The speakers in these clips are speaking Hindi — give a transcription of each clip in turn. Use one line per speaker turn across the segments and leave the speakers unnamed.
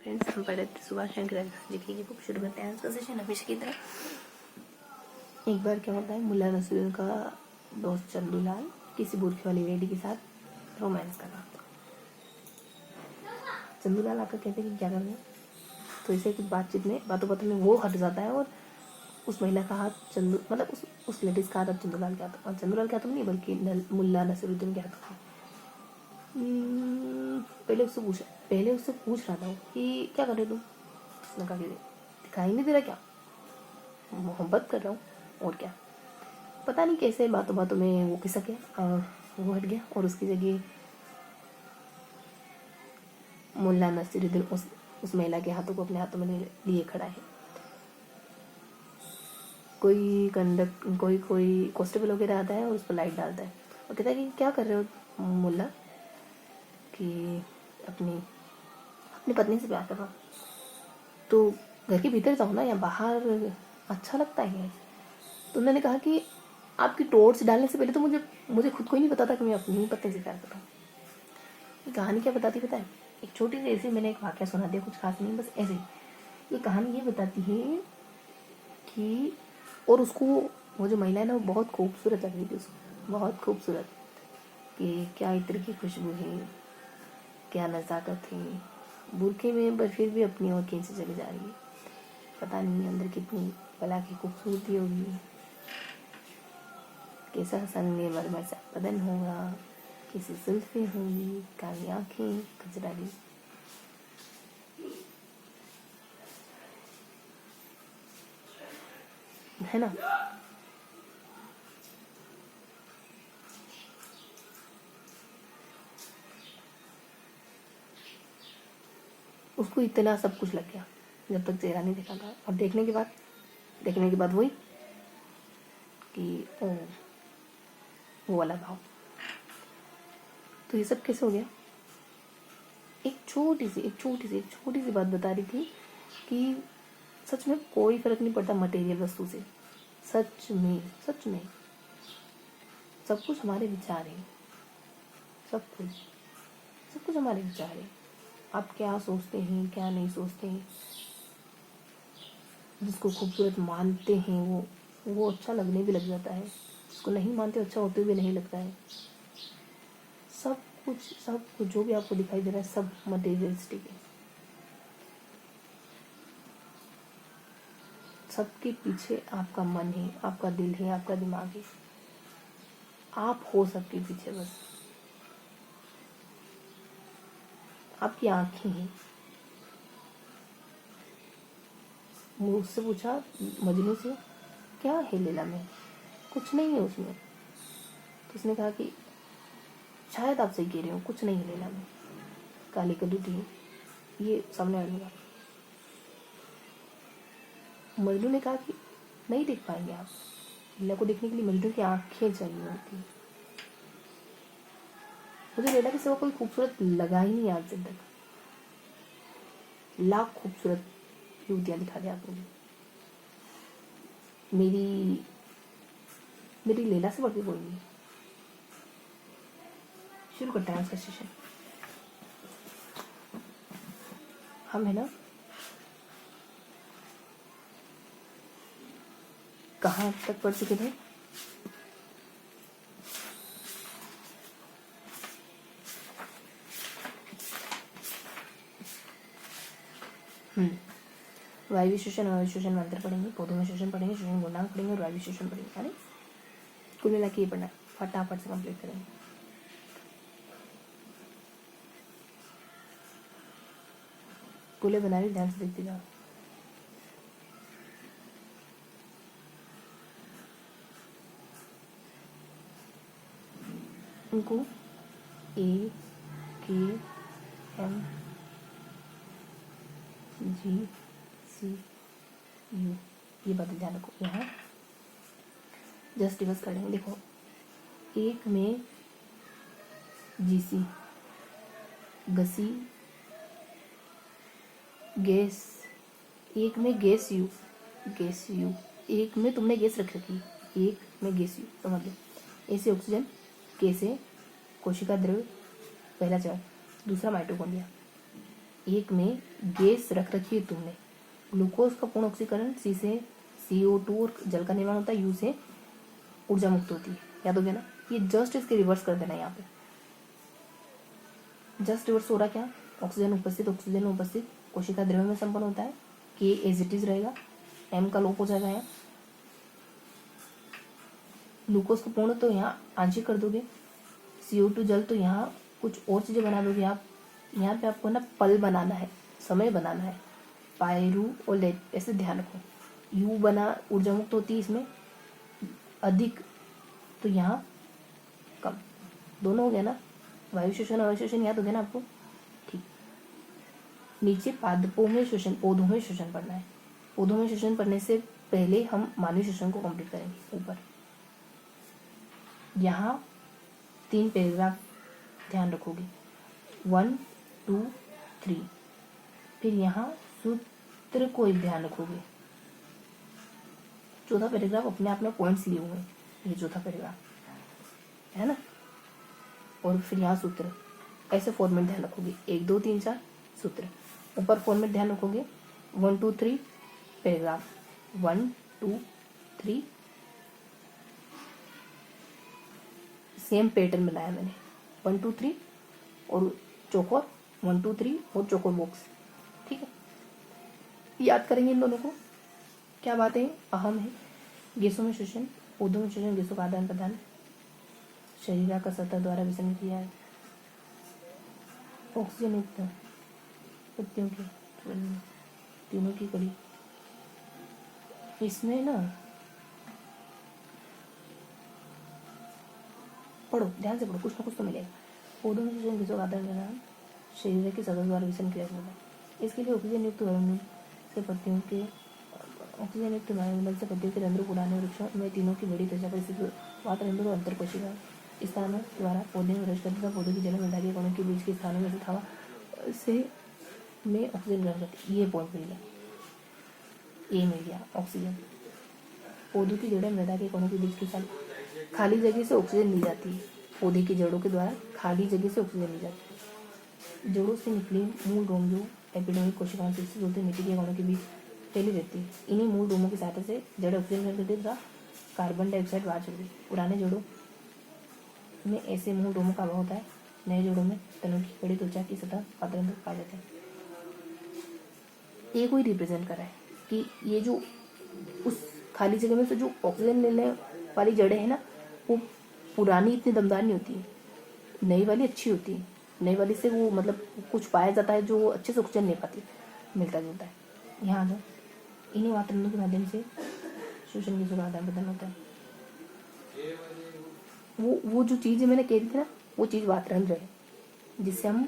फ्रेंड्स, हम पढ़ रहे थे सुभाष चंद्र लिखी की बुक। शुरू करते हैं आज का सेशन हमेशा की तरह। एक बार क्या होता है, मुल्ला नसरुद्दीन का दोस्त चंदूलाल किसी बुरखे वाली लेडी के साथ रोमांस कर रहा था। चंदूलाल आकर कहते हैं कि क्या कर रहे हैं, तो इसे कुछ बातों बातों में वो हट जाता है और उस महिला का हाथ उस लेडीज का हाथ चंदूलाल के हाथ, और चंदूलाल के हाथ में नहीं बल्कि मुल्ला नसरुद्दीन के हाथ में। पहले उससे पूछ रहा था कि क्या कर रहे तुम। उसने कहा कि दिखाई नहीं दे रहा क्या, मोहब्बत कर रहा हूँ और क्या। पता नहीं कैसे बातों बातों में वो खिसक गया और वो हट गया और उसकी जगह मुल्ला नसीरुद्दीन उस महिला के हाथों को अपने हाथों में लिए खड़ा है। कोई कांस्टेबल वगैरह आता है और उस पर लाइट डालता है और कहता है कि क्या कर रहे हो मुल्ला, कि अपनी पत्नी से प्यार कर रहा हूँ। तो घर के भीतर जाओ ना या बाहर, अच्छा लगता है। तो उन्होंने कहा कि आपकी टॉर्च डालने से पहले तो मुझे खुद को ही नहीं पता था कि मैं अपनी पत्नी से प्यार कर रहा हूँ। ये कहानी क्या बताती पता है, एक छोटी सी ऐसी मैंने एक वाक्य सुना दिया, कुछ खास नहीं, बस ऐसे। ये कहानी ये बताती है कि और उसको वो जो महिला है ना, वो बहुत खूबसूरत लग रही थी उसको, बहुत खूबसूरत, कि क्या इत्र की खुशबू है, क्या नज़ाकत है, बुरखे में पर फिर भी अपनी ओर खींचे चली जा रही है। पता नहीं अंदर कितनी भला की खूबसूरती होगी, कैसा संगमरमर सा बदन होगा, कैसी जुल्फें होंगी, काली आँखें, कजरारी। है ना। उसको इतना सब कुछ लग गया जब तक चेहरा नहीं देखा था, और देखने के बाद वही कि वो वाला भाव। तो ये सब कैसे हो गया। एक छोटी सी बात बता रही थी कि सच में कोई फर्क नहीं पड़ता मटेरियल वस्तु से। सच में सब कुछ हमारे विचार है, सब कुछ हमारे विचार है। आप क्या सोचते हैं, क्या नहीं सोचते हैं। जिसको खूबसूरत मानते हैं वो अच्छा लगने भी लग जाता है, जिसको नहीं मानते अच्छा होते हुए नहीं लगता है। सब कुछ जो भी आपको दिखाई दे रहा है सब मटेरियलिस्टिक है। सबके पीछे आपका मन है, आपका दिल है, आपका दिमाग है। आप हो सबके पीछे, बस आपकी आंखें हैं। मुझसे पूछा मजनू से, क्या है लीला में, कुछ नहीं है उसमें। तो उसने कहा कि शायद आप सही कह रहे हो, कुछ नहीं है लीला में, काली कली थी, ये सामने वाली बात। मजनू ने कहा कि नहीं देख पाएंगे आप, लीला को देखने के लिए मजनू की आंखें चाहिए होती। मुझे लीला के सिवा कोई खूबसूरत लगा ही नहीं आज तक। लाख खूबसूरत युवतियां दिखा दिया आप मुझे, मेरी लीला से बढ़ के कोई नहीं। शुरू करते हैं आज का सेशन। हम है ना, कहाँ तक पढ़ चुके थे। वायु शोषण और शोषण मंत्र पढ़ेंगे, पौधों में शोषण पढ़ेंगे, शोषण गुणांक पढ़ेंगे और वायु शोषण पढ़ेंगे। अरे कुल मिला के ये पढ़ना, फटाफट से कंप्लीट करेंगे। कुले बना रही, ध्यान से देखते जाओ। उनको A K M G C U ये बातें ध्यान रखो। यहाँ जस्ट डिवस कर लेंगे। देखो, एक में GC गसी गैस, एक में गैस यू, एक में तुमने गैस रख रखी, एक में गैस यू, समझ लो। ए से ऑक्सीजन, के से कोशिका द्रव्य, पहला चरण, दूसरा माइटोकॉन्ड्रिया, एक में गैस रख रखी है तुमने, ग्लूकोज का पूर्ण ऑक्सीकरण, सी से CO2 और जल का निर्माण होता है, यू से ऊर्जा मुक्त होती है। याद हो गया ना? ये जस्ट इसके रिवर्स कर देना। यहाँ पे जस्ट रिवर्स हो रहा क्या? ऑक्सीजन उपस्थित कोशिका द्रव्य में संपन्न होता है, K एज इट इज रहेगा, M का लोप हो जाएगा यहाँ, ग्लूकोज को पूर्ण तो यहाँ आंशिक कर दोगे, CO2 जल तो यहाँ कुछ और चीज़ें बना दोगे आप। यहाँ पे आपको ना पल बनाना है, समय बनाना है, पायरू और लेट, ऐसे ध्यान रखो। U बना, ऊर्जा मुक्त होती है इसमें अधिक, तो यहाँ कम, दोनों हो गया ना। वायु शोषण अवायु शोषण याद हो गया ना आपको? ठीक। नीचे पादपों में शोषण, पौधों में शोषण पढ़ना है। पौधों में शोषण पढ़ने से पहले हम मानवीय शोषण को कंप्लीट करेंगे। ऊपर यहाँ 3 पैराग्राफ ध्यान रखोगे, 1 2 3। फिर यहाँ सूत्र को एक ध्यान रखोगे। चौथा पैराग्राफ अपने आप में पॉइंट्स लिए हुए हैं, ये चौथा पैराग्राफ है ना। और फिर यहाँ सूत्र, ऐसे फॉर्मेट ध्यान रखोगे, 1 2 3 4 सूत्र। ऊपर फॉर्मेट ध्यान रखोगे, 1 2 3 पैराग्राफ, 1 2 3 सेम पैटर्न बनाया मैंने, 1 2 3 और चौकोर, 1 2 3 और चौकोर बॉक्स। ठीक है, याद करेंगे इन दोनों को। क्या बातें अहम है? गैसों में शोषण, पौधों में शोषण, गैसों का आदान प्रदान, शरीर का सतह द्वारा विसर्जन किया है, ऑक्सीजन युक्त पत्तियों की तीनों की कड़ी। इसमें ना पढ़ो, ध्यान से पढ़ो, कुछ ना कुछ तो मिलेगा। पौधों में शोषण, गैसों का आदान प्रदान, शरीर के सतह द्वारा विसर्जन किया जाता है। इसके लिए ऑक्सीजन युक्त वायुमंडल से पत्तियों के पत्तियों के रंध्रों, पुराने वृक्षों में तीनों की बड़ी त्वचा परिस्थिति, वातावरण और अंतर कोशिका स्थानों द्वारा पौधे में प्रवेश करते तथा पौधों की जड़ में धागे कणों के बीच के स्थानों में से हवा से में ऑक्सीजन ग्रहण करती है। ये पॉइंट मिल गया, ये मिल गया ऑक्सीजन। पौधों की जड़ें मृदा के कणों के बीच के स्थान, खाली जगह से ऑक्सीजन ली जाती है। पौधे की जड़ों के द्वारा खाली जगह से ऑक्सीजन ली जाती है। जड़ों से निकली मूल रोम जो एपिडर्मिक कोशिकाओं से होते मिट्टी के कणों के बीच फैली रहती है। इन्हीं मूल रोमों की सहायता से जड़ ऑक्सीजन ग्रहण करती है तथा कार्बन डाइऑक्साइड बाहर छोड़ती है। पुराने जड़ों में ऐसे मूल रोमों का अभाव होता है। नए जोड़ों में तनों की कड़ी त्वचा की सतह वातावरण तक पा जाते हैं। ये कोई रिप्रेजेंट कर रहा है कि ये जो उस खाली जगह में से जो ऑक्सीजन लेने वाली जड़ें हैं ना, वो पुरानी इतनी दमदार नहीं होती है, नई वाली अच्छी होती है। नई वाली से वो मतलब कुछ पाया जाता है जो अच्छे से ऑक्सीजन ले पाती, मिलता जुलता है। यहाँ जो इन्हीं वातावरणों के माध्यम से शोषण गैसों का आदान प्रदान होता है। वो जो चीज़ मैंने कह दी थी ना, वो चीज़ वातावरण रहे, जिससे हम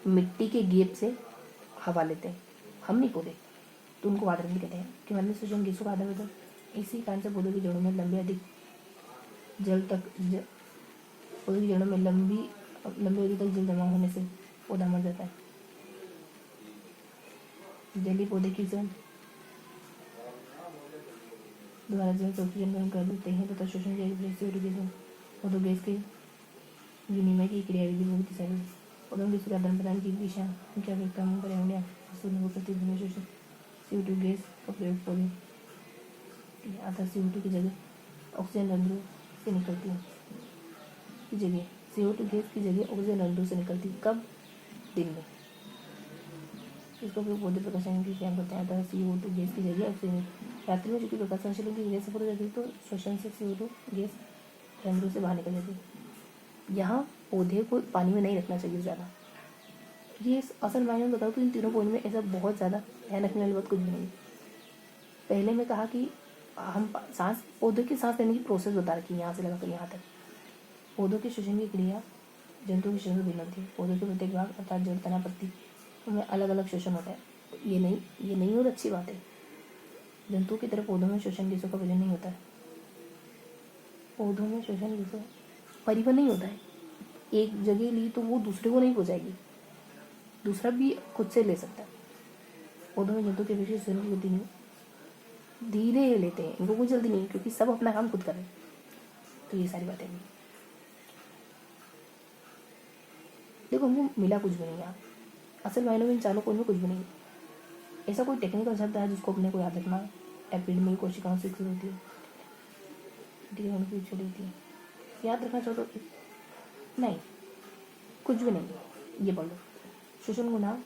मिट्टी के गैप से हवा लेते हैं, हम नहीं पौधे, तो उनको वातावरण भी कहते हैं। कि मतलब शोषण गैसों का आदान प्रदान, इसी कारण से पौधों की जड़ों में लंबे अधिक जल तक पौधों की जड़ों में लंबी अवधि तक जल जमा होने से पौधा मर जाता है। जलीय पौधे की जड़ द्वारा जल से ऑक्सीजन ग्रहण कर लेते हैं तथा शोषण पौधों गैस के विनिमय की क्रिया विधि सारी पौधों के आदान प्रदान की दिशा क्या व्यक्ता पर्यावरण प्रतिध्वनि शोषण CO2 गैस का प्रयोग पौधे अतः CO2 की जगह ऑक्सीजन रंध्रों से निकलती है की जगह CO2 गैस की जगह ऑक्सीजन रंध्रों से निकलती। कब? दिन में। इसका उपयोग पौधे प्रकाशन की क्रिया करते हैं। अतः CO2 गैस की जगह ऑक्सीजन रात्रि में चूंकि प्रकाश संश्लेषण की वजह से पूरी जाती है तो श्वसन से CO2 गैस रंध्रों से बाहर निकल जाती है। यहाँ पौधे को पानी में नहीं रखना चाहिए ज़्यादा। ये असल मायने में बताऊँ तो इन तीनों पौधों में ऐसा बहुत ज़्यादा ध्यान रखने वाली बात कुछ भी नहीं। पहले मैं कहा कि हम सांस, पौधों की सांस लेने की प्रोसेस बता रखी है यहाँ से लगाकर यहाँ तक। पौधों के शोषण की क्रिया जंतुओं के शोषण से भिन्न होती है। पौधों के प्रत्येक भाग अर्थात जड़, तना, पत्ती में अलग अलग शोषण होता है। ये नहीं और अच्छी बात है। जंतुओं की तरह पौधों में शोषण गैसों का परिवहन नहीं होता है। पौधों में शोषण गैसों परिवहन नहीं होता है। एक जगह ली तो वो दूसरे को नहीं पहुँचाएगी, दूसरा भी खुद से ले सकता है। पौधों में जंतुओं के विशेष शोषण की गति नहीं, धीरे लेते हैं, इनको कोई जल्दी नहीं क्योंकि सब अपना काम खुद कर रहे हैं। तो ये सारी बातें नहीं। देखो हमको मिला कुछ भी नहीं यहाँ, असल मायनों में इन चारों कोण में कुछ भी नहीं है। ऐसा कोई टेक्निकल शब्द है जिसको अपने को याद रखना है? एपिडमी कोशिकाओं से विकसित होती है, चली होती है, याद रखना चाहो तो नहीं, कुछ भी नहीं। ये बोलो श्वसन गुणांक,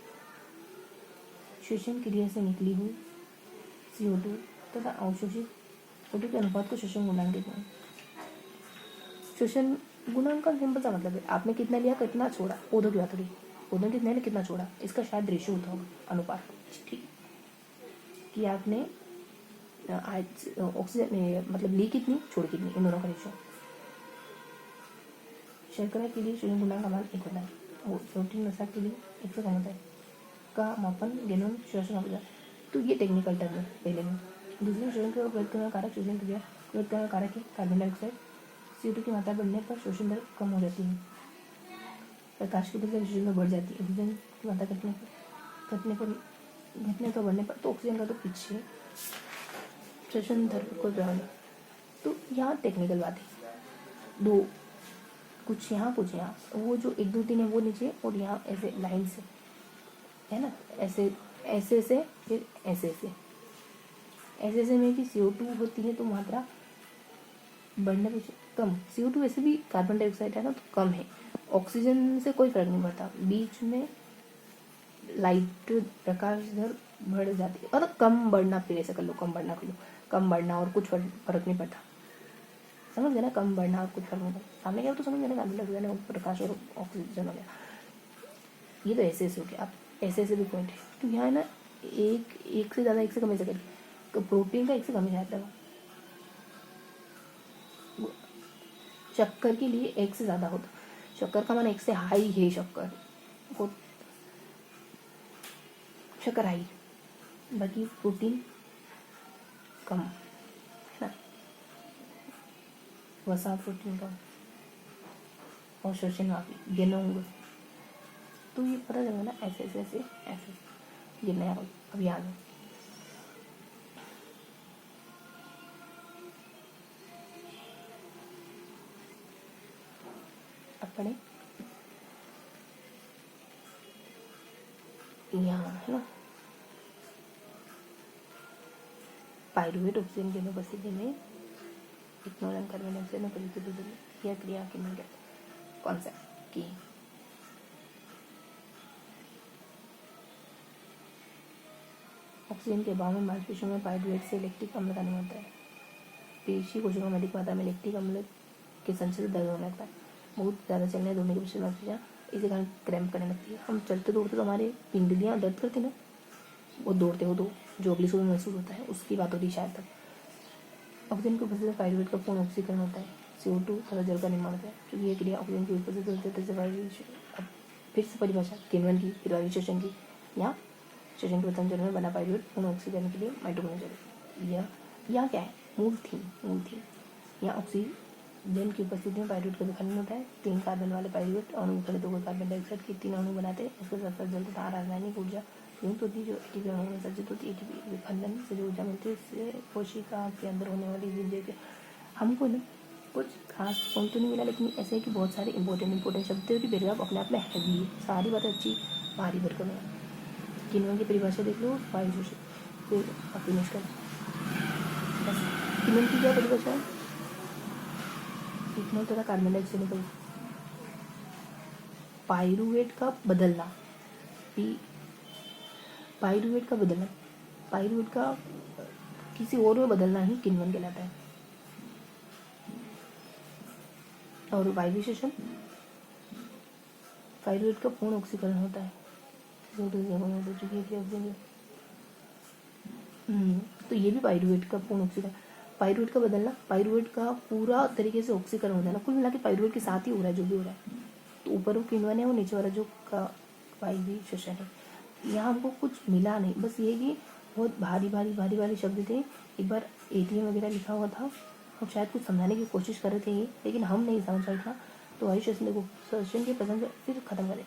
श्वसन क्रिया से निकली हुई CO2 तथा अवशोषित O2 के अनुपात को श्वसन गुणांक कहते हैं। श्वसन गुणांक का सिंपल सा मतलब है आपने कितना लिया कितना छोड़ा, पौधों की बात हो रही है, पौधों कितने ने कितना छोड़ा, इसका शायद रेशियो होता होगा, अनुपात। ठीक कि आपने आज ऑक्सीजन मतलब ली कितनी छोड़ कितनी, इन दोनों का रेशियो। शर्करा के लिए श्वसन गुणांक का मान 1 होता है और प्रोटीन वसा के लिए 1 से कम होता है का मापन गेनोम श्वसन होता है। तो ये टेक्निकल टर्म है पहले में। दूसरे में श्वसन क्रिया प्रयोग करने का कारक श्वसन क्रिया प्रयोग करने का कारक है कार्बन डाइऑक्साइड। CO2 की मात्रा बढ़ने पर श्वसन दर कम हो जाती है, प्रकाश की वजह से श्वसन दर बढ़ जाती है। ऑक्सीजन की मात्रा घटने पर बढ़ने पर तो ऑक्सीजन का तो पीछे श्वसन दर पर कोई प्रभाव नहीं। तो यहाँ टेक्निकल बात है, दो कुछ यहाँ कुछ यहाँ, वो जो 1 2 3 है वो नीचे और यहाँ ऐसे लाइन से है ना, ऐसे ऐसे से फिर ऐसे में कि CO2 होती है तो मात्रा बढ़ने पर कम। CO2 वैसे भी कार्बन डाइऑक्साइड है ना तो कम है, ऑक्सीजन से कोई फर्क नहीं पड़ता, बीच में लाइट प्रकाश दर बढ़ जाती है और कम बढ़ना, फिर ऐसा कर लो कम बढ़ना कर लो, कम बढ़ना और कुछ फर्क नहीं पड़ता, समझ गए ना, कम बढ़ना और कुछ फर्क नहीं पड़ता। सामने क्या तो समझ गए ना, कार्बन डाइऑक्साइड और प्रकाश और ऑक्सीजन हो गया। ये तो ऐसे हो गया। अब ऐसे भी पॉइंट है तो यहाँ है ना, एक से ज़्यादा, एक से कम ऐसे करिए तो प्रोटीन का 1 से कम ही आता है, शक्कर के लिए 1 से ज़्यादा होता, शक्कर का मान 1 से हाई है, शक्कर हाई, बाकी प्रोटीन कम है ना, वसा प्रोटीन कम और श्वसन काफी गेनोम। तो ये पता चलेगा ना, ऐसे ये नया अभियान है। अपने यहाँ है ना, पायरुवेट ऑक्सीजन की अनुपस्थिति में इथेनॉल कार्बन डाइऑक्साइड में परिवर्तित यह क्रिया की कॉन्सेप्ट की ऑक्सीजन के अभाव में मांसपेशियों में पायरुवेट से लैक्टिक अम्ल का निर्माण होता है। पेशी कोशिकाओं में अधिक मात्रा में लैक्टिक अम्ल के संचय से दर्द होने लगता है। बहुत ज़्यादा चलने दौड़ने के पीछे मांसपेशियाँ इसी कारण क्रैम्प करने लगती है। हम चलते दौड़ते तो हमारे पिंडलियाँ दर्द करती ना, वो दौड़ते हो तो जो अगली सुबह महसूस होता है उसकी बात होती है शायद तक। ऑक्सीजन की उपस्थिति में पायरुवेट का पूर्ण ऑक्सीकरण होता है, CO2 तथा जल का निर्माण होता है। क्योंकि ये क्रिया ऑक्सीजन की उपस्थिति होती है। अब फिर से परिभाषा किण्वन की, फिर वायु श्वसन की, या श्वसन के प्रथम चरण में बना पायरुवेट पूर्ण ऑक्सीकरण के लिए माइटोकॉन्ड्रिया। यह क्या है, मूल थीम यहाँ ऑक्सीजन की उपस्थिति में पायरुवेट का विखंडन होता है। 3 कार्बन वाले पायरुवेट अणु विखंडित होकर कार्बन डाइऑक्साइड के 3 अणु बनाते हैं। इसके साथ साथ जल तथा रासायनिक ऊर्जा युक्त होती है जो एटीपी अणु में संचित होती है। एटीपी विखंडन से जो ऊर्जा मिलती है इससे कोशिका के अंदर होने वाली वृद्धि के हमको ना कुछ खास पॉइंट तो नहीं मिला, लेकिन ऐसे है कि बहुत सारे इंपॉर्टेंट शब्द थे। पैराग्राफ अपने आप में हैवी है, सारी बातें अच्छी भारी भरकम है। किण्वन की परिभाषा देख लो, वायु शोषण, फिर फिनिश कर। बस किण्वन की क्या परिभाषा है, इथेनॉल तथा कार्बन डाइऑक्साइड का पायरुवेट का बदलना, पायरुवेट का किसी और में बदलना ही किण्वन कहलाता है। और वायु शोषण पायरुवेट का पूर्ण ऑक्सीकरण होता है। तो ये भी पायरुवेट का पूर्ण ऑक्सीकरण, पायरुवेट का बदलना, पायरुवेट का पूरा तरीके से ऑक्सीकरण होता है ना, कुल मिला के पायरुवेट के साथ ही हो रहा है जो भी हो रहा है। तो ऊपर वो किण्वन है और नीचे वाला जो का वायु शोषण है। यहाँ हमको कुछ मिला नहीं, बस ये कि बहुत भारी शब्द थे। एक बार ATM वगैरह लिखा हुआ था और शायद कुछ समझाने की कोशिश कर रहे थे ये, लेकिन हम नहीं समझ पाए था। तो वायु शोषण देखो, श्वसन के प्रथम फिर खत्म करें।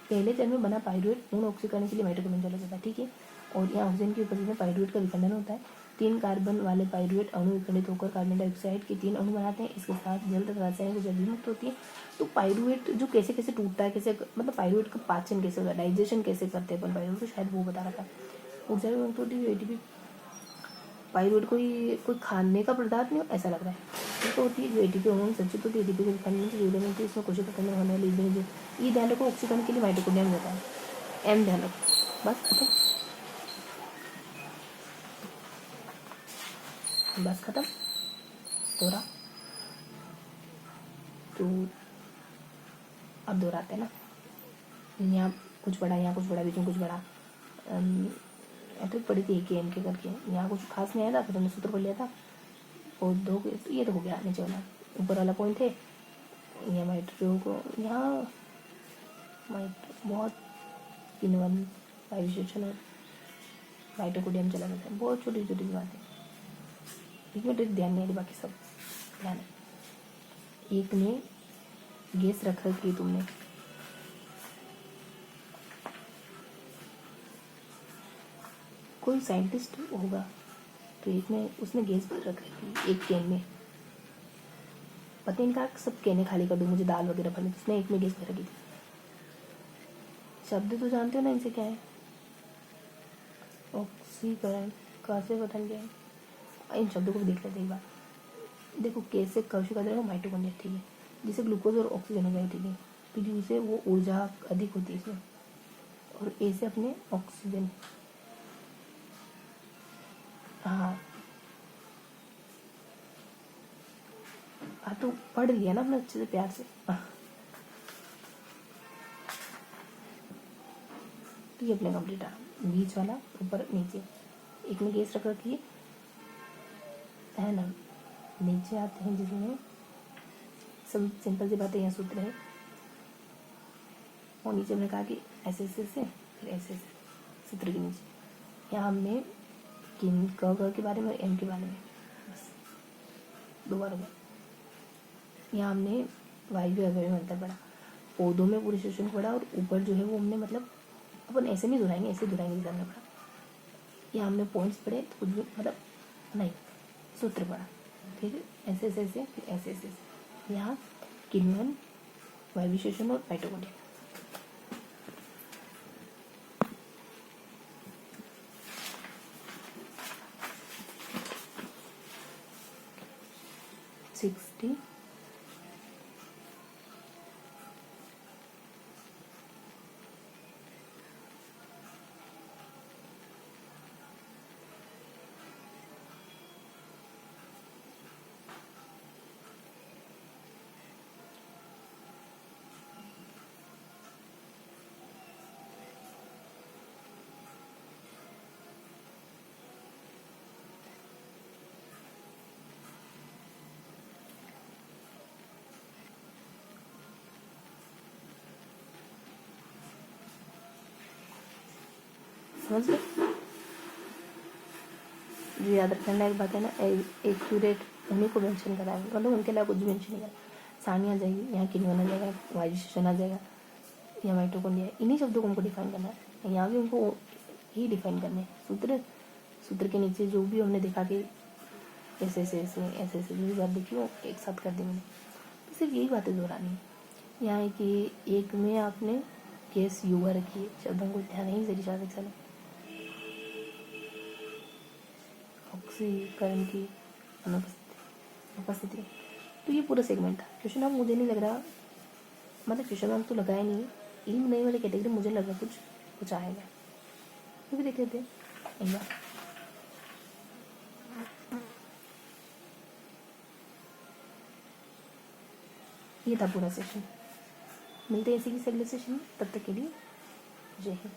पहले चरण में बना पायरुवेट पूर्ण ऑक्सीकरण के लिए माइटोकॉन्ड्रिया चला जाता है, ठीक है। और यहाँ ऑक्सीजन की उपस्थिति में पायरुवेट का विखंडन होता है। 3 कार्बन वाले पाइरुवेट अणु विखंडित होकर कार्बन डाइऑक्साइड के 3 अणु बनाते हैं। इसके साथ जल तथा रासायनिक ऊर्जा भी मुक्त होती है। तो पाइरुवेट जो कैसे कैसे टूटता है, कैसे मतलब पाइरुवेट का पाचन कैसे होता है, डाइजेशन कैसे करते हैं अपन पाइरुवेट को, शायद वो बता रहा था। ऊर्जा भी मुक्त होती है। एटीपी पाइरुवेट कोई खाने का पदार्थ नहीं, ऐसा लग रहा है। तो होती है जो एटीपी हार्मोन संचित होती है। एटीपी को विखंडन से ऊर्जा मिलती है। इसमें कोशिका के अंदर होने वाली ईंधन, ये ध्यान रखो, ऑक्सीकरण के लिए माइटोकॉन्ड्रिया में होता है। एम ध्यान रखो, बस खत्म, बस खत्म। दोहरा तो अब दोहराते हैं ना, यहाँ कुछ बड़ा, यहाँ कुछ बड़ा, बीच में कुछ बड़ा। ट्रिक पड़ी थी के एम के करके, यहाँ कुछ खास नहीं आया था, फिर हमने सूत्र पढ़ लिया था और दो तो ये तो हो गया नीचे वाला। ऊपर वाला पॉइंट है ये माइट्रो को, यहाँ माइट बहुत किण्वन वायुविशेषण और माइटोकॉन्ड्रिया चला जाता है। बहुत छोटी छोटी बातें, इसमें ट्रिक ध्यान नहीं है, बाकी सब ध्यान है। एक में गैस रख रखी तुमने, कोई साइंटिस्ट होगा तो एक में उसने गैस भर रख रखी एक कैन में, पता नहीं कहा सब कैने खाली कर दूँ, मुझे दाल वगैरह भरनी, तो उसने एक में गैस भर रखी थी। शब्द तो जानते हो ना इनसे क्या है, ऑक्सीकरण, कहाँ से पता नहीं क्या है। इन शब्दों को भी देख लेते एक बार। देखो कैसे कोशिका द्रव्य माइटोकॉन्ड्रिया, ठीक है, जिसे ग्लूकोज और ऑक्सीजन हो गया, ठीक है, तो जो उसे वो ऊर्जा अधिक होती है इसमें, और ए से अपने ऑक्सीजन, हाँ तो पढ़ लिया ना अपने अच्छे से प्यार से। तो ये अपने कंप्लीट आ, बीच वाला ऊपर नीचे, एक में गैस रख रखी है ना, नीचे आते हैं जिसमें सब सिंपल सी बातें, यहाँ सूत्र है और नीचे हमने कहा कि ऐसे ऐसे से फिर ऐसे ऐसे सूत्र के नीचे, यहाँ हमने किन क के बारे में, एम के बारे में, बस दो बार हो गया। यहाँ हमने वायु अवयव में अंतर पड़ा, पौधों में पूरे शोषण को पढ़ा, और ऊपर जो है वो हमने मतलब अपन ऐसे नहीं दोहराएंगे, ऐसे दोहराएंगे जिसे हमने पढ़ा। यहाँ हमने पॉइंट्स पढ़े तो कुछ भी मतलब नहीं, सूत्र पढ़ा, फिर ऐसे ऐसे ऐसे, फिर ऐसे ऐसे ऐसे। यहाँ किण्वन, वायु शोषण और माइटोकॉन्ड्रिया। सिक्सटी समझ गए। जो याद रखने लायक बात है ना, एक्यूरेट उन्हीं को मेंशन करा है, मतलब उनके अलावा कुछ भी मेंशन नहीं करा। सानी आ जाएगी, यहाँ किण्वन आ जाएगा, वायु शोषण आ जाएगा, या माइटोकॉन्ड्रिया, इन्हीं शब्दों को हमको डिफाइन करना है। यहाँ भी उनको ही डिफाइन करने हैं। सूत्र के नीचे जो भी हमने देखा कि ऐसे ऐसे ऐसे ऐसे ऐसे जो भी बात देखी वो एक साथ कर दी मैंने, तो सिर्फ यही बातें दोहरानी है। यहाँ है कि एक में आपने गैस युवा रखी है, शब्दों को ध्यान नहीं जरी शायद चले, ऑक्सीकरण की उपस्थिति। तो ये पूरा सेगमेंट था। क्वेश्चन मार्क मुझे नहीं लग रहा, मतलब क्वेश्चन मार्क तो लगाया नहीं, इन नई वाली कैटेगरी मुझे लग रहा कुछ आएगा, तो भी देख लेते हैं एक बार। ये था पूरा सेशन, मिलते हैं इसी की अगले सेशन में, तब तक के लिए जय हिंद।